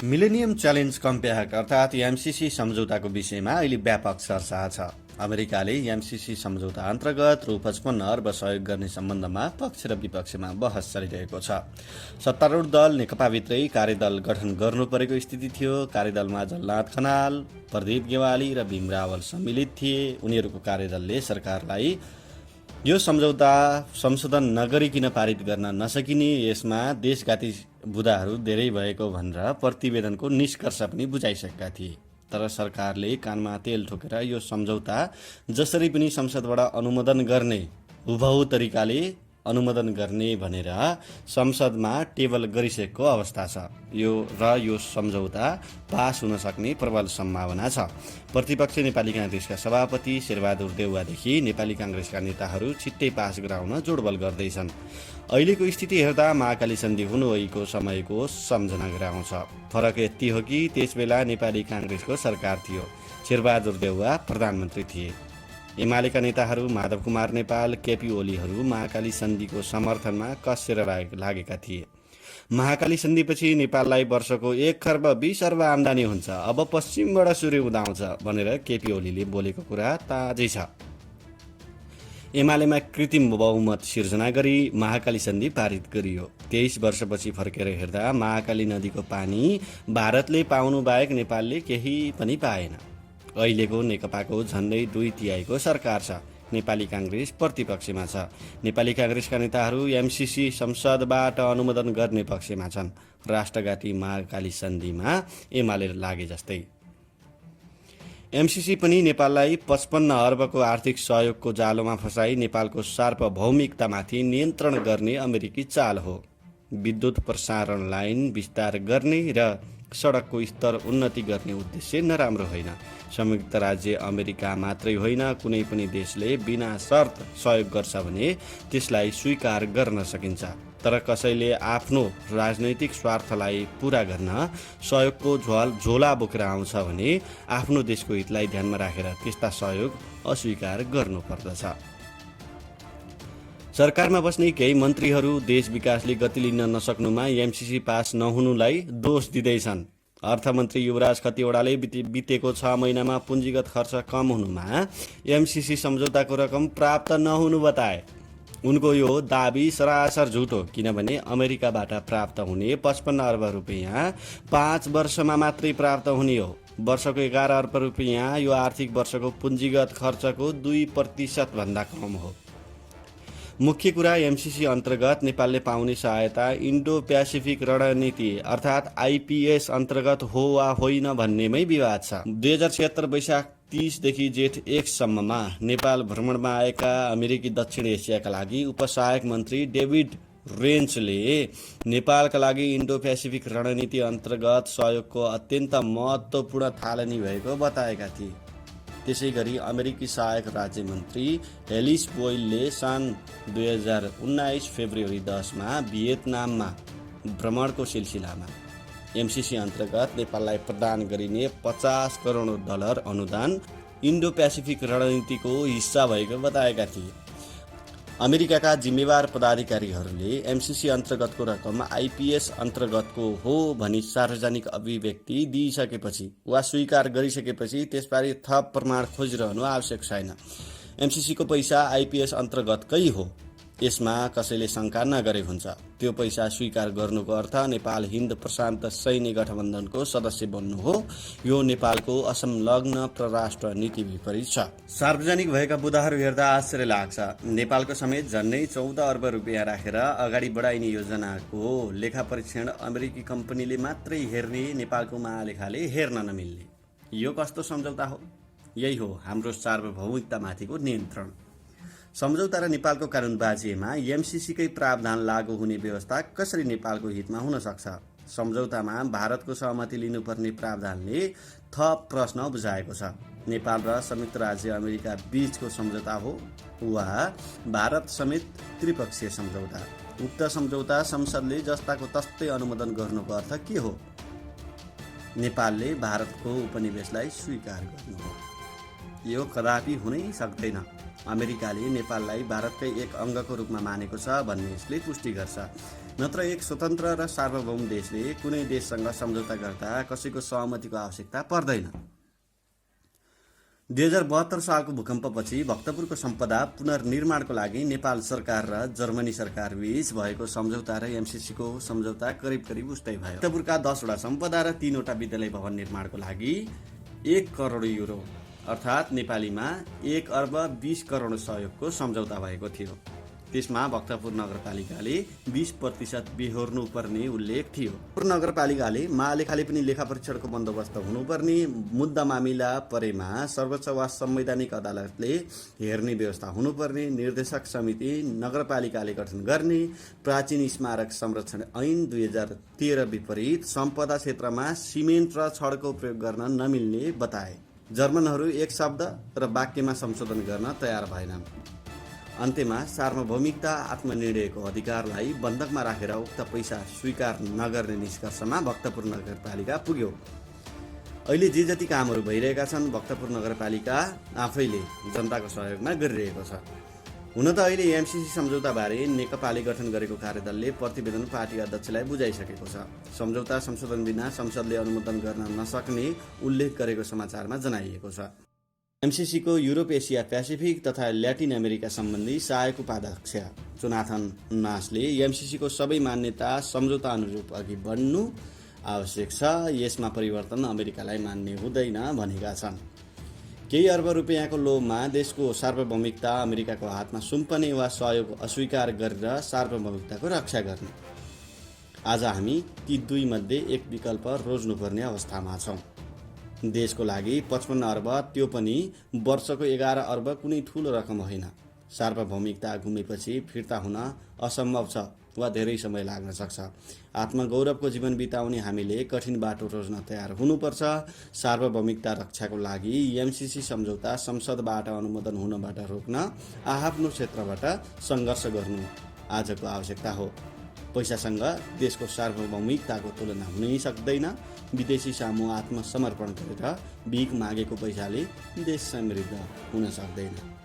Millennium challenge कम्प्याक अर्थात् MCC सम्झौताको विषयमा अहिले व्यापक चर्चा छ। अमेरिकाले एमसीसी सम्झौता अन्तर्गत रु 55 अर्ब सहयोग गर्ने सम्बन्धमा पक्ष र विपक्षमा बहस चलिरहेको छ। सत्तारूढ दल नेकपाभित्रै कार्यदल गठन गर्नु परेको स्थिति थियो। कार्यदलमा जलनाथ खनाल, प्रदीप गेवाली र भीम रावल सम्मिलित थिए। उनीहरूको कार्यदलले सरकारलाई यो सम्झौता संशोधन नगरिकन पारित गर्न नसकिने, यसमा देशघाती बुदाहरू धेरै भएको भनेर प्रतिवेदनको निष्कर्ष पनि बुझाइसकेका थिए। तर सरकारले कानमा तेल ठोकेर यो सम्झौता जसरी पनि संसदबाट अनुमोदन गर्ने, हुबहु तरिकाले अनुमोदन गर्ने भनेर संसदमा टेबल गरिसकेको अवस्था छ। यो सम्झौता पास हुन सक्ने प्रबल सम्भावना छ। प्रतिपक्ष नेपाली काङ्ग्रेसका सभापति शेरबहादुर देउवादेखि नेपाली काङ्ग्रेसका नेताहरू छिट्टै पास गराउन जोडबल गर्दैछन्। अहिलेको स्थिति हेर्दा महाकाली सन्धि हुनुको समयको सम्झना गराउँछ। फरक यति हो कि त्यसबेला नेपाली काङ्ग्रेसको सरकार थियो, शेरबहादुर देउवा प्रधानमन्त्री थिए। एमालेका नेताहरू माधव कुमार नेपाल, केपी ओलीहरू महाकाली सन्धिको समर्थनमा कसेर लागेका थिए। महाकाली सन्धिपछि नेपाललाई वर्षको 1 खर्ब 20 अर्ब आम्दानी हुन्छ, अब पश्चिमबाट सूर्य उदाउँछ भनेर केपी ओलीले बोलेको कुरा ताजै छ। एमालेमा कृत्रिम बहुमत सिर्जना गरी महाकाली सन्धि पारित गरियो। 23 वर्षपछि फर्केर हेर्दा महाकाली नदीको पानी भारतले पाउनु बाहेक नेपालले केही पनि पाएन। अहिलेको नेकपाको झन्डै 2/3 सरकार छ। नेपाली काङ्ग्रेस प्रतिपक्षमा छ। नेपाली काङ्ग्रेसका नेताहरू एमसीसी संसदबाट अनुमोदन गर्ने पक्षमा छन्। राष्ट्रघाती महाकाली सन्धिमा एमाले लागे जस्तै एमसीसी पनि नेपाललाई 55 अर्बको आर्थिक सहयोगको जालोमा फसाई नेपालको सार्वभौमिकतामाथि नियन्त्रण गर्ने अमेरिकी चाल हो। विद्युत प्रसारण लाइन विस्तार गर्ने र सडकको स्तर उन्नति गर्ने उद्देश्य नराम्रो होइन। संयुक्त राज्य अमेरिका मात्रै होइन, कुनै पनि देशले बिना शर्त सहयोग गर्छ भने त्यसलाई स्वीकार गर्न सकिन्छ। तर कसैले आफ्नो राजनैतिक स्वार्थलाई पूरा गर्न सहयोगको झोला बोकेर आउँछ भने आफ्नो देशको हितलाई ध्यानमा राखेर त्यस्ता सहयोग अस्वीकार गर्नुपर्दछ। सरकारमा बस्ने केही मन्त्रीहरू देश विकासले गति लिन नसक्नुमा एमसीसी पास नहुनुलाई दोष दिँदैछन्। अर्थमन्त्री युवराज खतिवड़ाले बितेको 6 महिनामा पुँजीगत खर्च कम हुनुमा एमसीसी सम्झौताको रकम प्राप्त नहुनु बताए। उनको यो दाबी सरासर झुट हो, किनभने अमेरिकाबाट प्राप्त हुने 55 अर्ब रुपियाँ 5 वर्षमा मात्रै प्राप्त हुने हो। वर्षको 11 अर्ब रुपियाँ यो आर्थिक वर्षको पुँजीगत खर्चको 2% भन्दा कम हो। मुख्य कुरा एमसीसी अन्तर्गत नेपालले पाउने सहायता इन्डो प्यासिफिक रणनीति अर्थात् आइपीएस अन्तर्गत हो वा होइन भन्नेमै विवाद छ। 2076 वैशाख 30 देखि जेठ 1 सम्ममा नेपाल भ्रमणमा आएका अमेरिकी दक्षिण एसियाका लागि उपसहायक मन्त्री डेभिड रेन्चले नेपालका लागि इन्डो प्यासिफिक रणनीति अन्तर्गत सहयोगको अत्यन्त महत्त्वपूर्ण थालनी भएको बताएका थिए। त्यसै गरी अमेरिकी सहायक राज्य मन्त्री एलिस बोयलले सन् 2019 फेब्रुअरी 10 मा भियतनाममा भ्रमणको सिलसिलामा एमसीसी अन्तर्गत नेपाललाई प्रदान गरिने $50 करोड अनुदान इन्डो प्यासिफिक रणनीतिको हिस्सा भएको बताएका थिए। अमेरिकाका जिम्मेवार पदाधिकारीहरूले एमसीसी अन्तर्गतको रकम आइपीएस अन्तर्गतको हो भनी सार्वजनिक अभिव्यक्ति दिइसकेपछि वा स्वीकार गरिसकेपछि त्यसबारे थप प्रमाण खोजिरहनु आवश्यक छैन। एमसीसीको पैसा आइपीएस अन्तर्गतकै हो, यसमा कसैले शङ्का नगरे हुन्छ। त्यो पैसा स्वीकार गर्नुको अर्थ नेपाल हिन्द प्रशान्त सैन्य गठबन्धनको सदस्य बन्नु हो। यो नेपालको असंलग्न परराष्ट्र नीति विपरीत छ। सार्वजनिक भएका बुदाहरू हेर्दा आश्चर्य लाग्छ। नेपालको समेत झन्डै 14 अर्ब रुपियाँ राखेर अगाडि बढाइने योजनाको लेखा परीक्षण अमेरिकी कम्पनीले मात्रै हेर्ने, नेपालको महालेखाले हेर्न नमिल्ने। यो कस्तो सम्झौता हो? यही हो हाम्रो सार्वभौमिकतामाथिको नियन्त्रण। सम्झौता र नेपालको कानुनबाजीमा एमसीसीकै प्रावधान लागू हुने व्यवस्था कसरी नेपालको हितमा हुन सक्छ? सम्झौतामा भारतको सहमति लिनुपर्ने प्रावधानले थप प्रश्न बुझाएको छ। नेपाल र संयुक्त राज्य अमेरिका बीचको सम्झौता हो वा भारत समेत त्रिपक्षीय सम्झौता? उक्त सम्झौता संसदले जस्ताको तस्तै अनुमोदन गर्नुको अर्थ के हो? नेपालले भारतको उपनिवेशलाई स्वीकार गर्नु हो। यो कदापि हुनै सक्दैन। अमेरिकाले नेपाललाई भारतकै एक अङ्गको रूपमा मानेको छ भन्ने यसले पुष्टि गर्छ। नत्र एक स्वतन्त्र र सार्वभौम देशले कुनै देशसँग सम्झौता गर्दा कसैको सहमतिको आवश्यकता पर्दैन। 2072 सालको भूकम्पपछि भक्तपुरको सम्पदा पुनर्निर्माणको लागि नेपाल सरकार र जर्मनी सरकार बीच भएको सम्झौता र एमसिसीको सम्झौता करिब उस्तै भयो। भक्तपुरका 10वटा सम्पदा र 3वटा विद्यालय भवन निर्माणको लागि 1 करोड युरो अर्थात् नेपालीमा 1 अर्ब 20 करोड सहयोगको सम्झौता भएको थियो। त्यसमा भक्तपुर नगरपालिकाले 20% बेहोर्नु पर्ने उल्लेख थियो। भक्तपुर नगरपालिकाले महालेखाले पनि लेखा परीक्षणको बन्दोबस्त हुनुपर्ने, मुद्दा मामिला परेमा सर्वोच्च वा संवैधानिक अदालतले हेर्ने व्यवस्था हुनुपर्ने, निर्देशक समिति नगरपालिकाले गठन गर्ने, प्राचीन स्मारक संरक्षण ऐन 2013 विपरीत सम्पदा क्षेत्रमा सिमेन्ट र छडको प्रयोग गर्न नमिल्ने बताए। जर्मनहरू एक शब्द र वाक्यमा संशोधन गर्न तयार भएनन्। अन्त्यमा सार्वभौमिकता आत्मनिर्णयको अधिकारलाई बन्धकमा राखेर उक्त पैसा स्वीकार नगर्ने निष्कर्षमा भक्तपुर नगरपालिका पुग्यो। अहिले जे जति कामहरू भइरहेका छन् भक्तपुर नगरपालिका आफैले जनताको सहयोगमा गरिरहेको छ। हुन त अहिले एमसिसी सम्झौताबारे नेकपाले गठन गरेको कार्यदलले प्रतिवेदन पार्टी अध्यक्षलाई बुझाइसकेको छ। सम्झौता संशोधन बिना संसदले अनुमोदन गर्न नसक्ने उल्लेख गरेको समाचारमा जनाइएको छ। एमसिसीको युरोप, एसिया, पेसिफिक तथा ल्याटिन अमेरिका सम्बन्धी सहायक उपाध्यक्ष जोनाथन नासले एमसिसीको सबै मान्यता सम्झौता अनुरूप अघि बढ्नु आवश्यक छ, यसमा परिवर्तन अमेरिकालाई मान्ने हुँदैन भनेका छन्। केही अर्ब रुपियाँको लोभमा देशको सार्वभौमिकता अमेरिकाको हातमा सुम्पने वा सहयोग अस्वीकार गरेर सार्वभौमिकताको रक्षा गर्ने। आज हामी ती दुई मध्ये एक विकल्प रोज्नुपर्ने अवस्थामा छौँ। देशको लागि 55 अर्ब, त्यो पनि वर्षको 11 अर्ब कुनै ठूलो रकम होइन। सार्वभौमिकता गुमेपछि फिर्ता हुन असम्भव छ वा धेरै समय लाग्न सक्छ। आत्मगौरवको जीवन बिताउने हामीले कठिन बाटो रोज्न तयार हुनुपर्छ। सार्वभौमिकता रक्षाको लागि एमसिसी सम्झौता संसदबाट अनुमोदन हुनबाट रोक्न आफ्नो क्षेत्रबाट सङ्घर्ष गर्नु आजको आवश्यकता हो। पैसासँग देशको सार्वभौमिकताको तुलना हुनै सक्दैन। विदेशी सामु आत्मसमर्पण गरेर भिख मागेको पैसाले देश समृद्ध हुन सक्दैन।